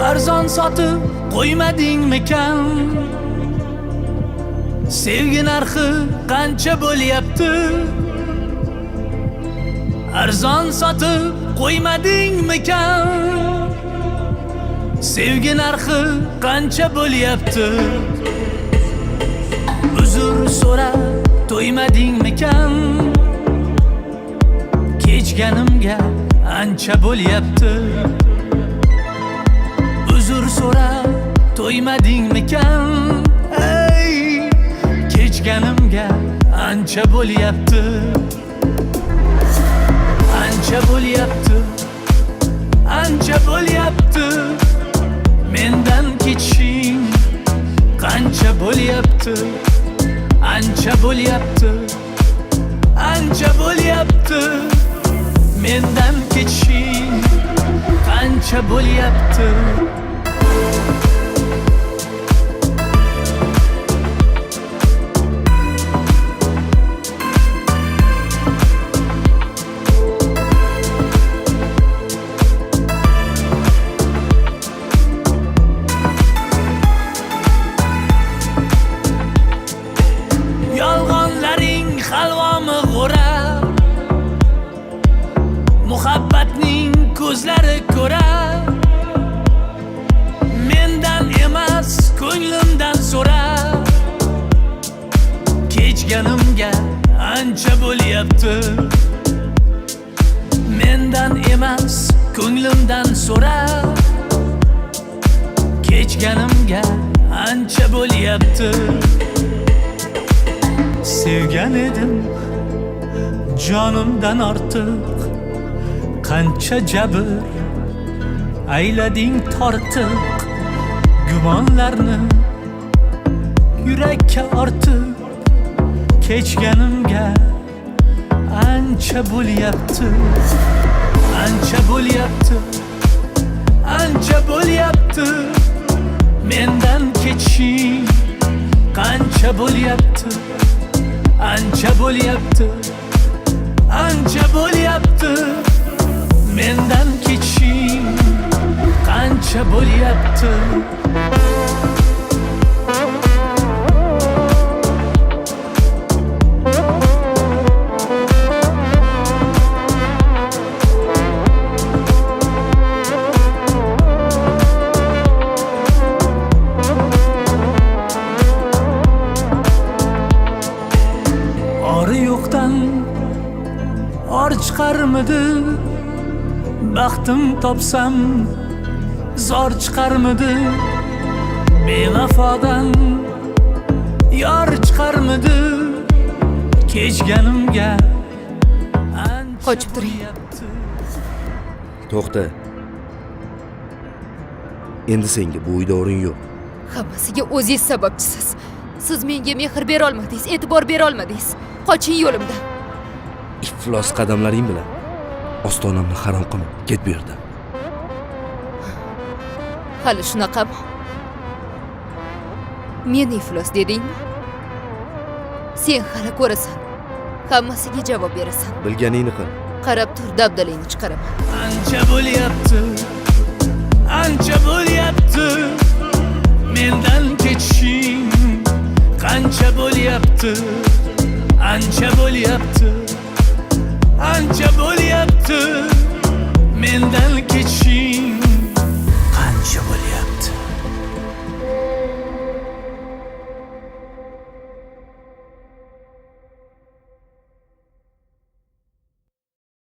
arzon sotib qo'ymadingmikan? Sevgi narxi qancha bo'lyapti? Arzon sotib qo'ymadingmikan? Sevgi narxi qancha bo'lyapti? Uzr so'rab to'ymadingmikan? Kechganimga ancha bo'lyapti. Uzr so'rab to'ymadingmikan? Ey, kechganimga ancha bo'lyapti. Ancha bo'lyapti. Ancha bo'lyapti. Mendan kechishing qancha bo'lyapti? Ancha bo'lyapti. Ancha bo'lyapti. Mendan kechishing qancha bo'lyapti? Yolg'onlaring halvomi g'o'rab, muhabbatning ko'zlari ko'rab, mendan emas ko'nglimdan so'rab, kechganimga ancha bo'lyapti. Mendan emas ko'nglimdan so'rab, kechganimga ancha bo'lyapti. Sevgan edim jonimdan ortiq, qancha jabr aylading tortiq. Gumonlarni yurakka ortib, kechganimga ancha bo'lyapti. Ancha bo'lyapti. Ancha bo'lyapti. Mendan kechishing qancha bo'lyapti? Ancha bo'lyapti. Ancha bo'lyapti. Mendan kechishing qancha bo'lyapti? Ori yo'qdan or chiqarmidi? Baxtim topsam zor chiqarmidi? Bevafodan yor chiqarmidi? Kechganimga Qochib turing. To'xta. Endi senga bu uyda o'rin yo'q. Hammasiga o'zingiz sababchisiz. Siz menga mehr bera olmadingiz, e'tibor bera olmadingiz. Qoching yo'limdan. Iflos qadamlaring bilan ostonamni harom qilma. Ket bu yerdan. Hali shunaqami? Meni iflos dedingmi? Sen hali ko'rasan. Hammasiga javob berasan. Bilganingni qil. Qarab tur, dabdalingni chiqaraman. Ancha bo'lyapti. Ancha bo'lyapti. Mendan kechishing qancha bo'lyapti? Ancha bo'lyapti. Ancha bo'lyapti. Mendan kechishing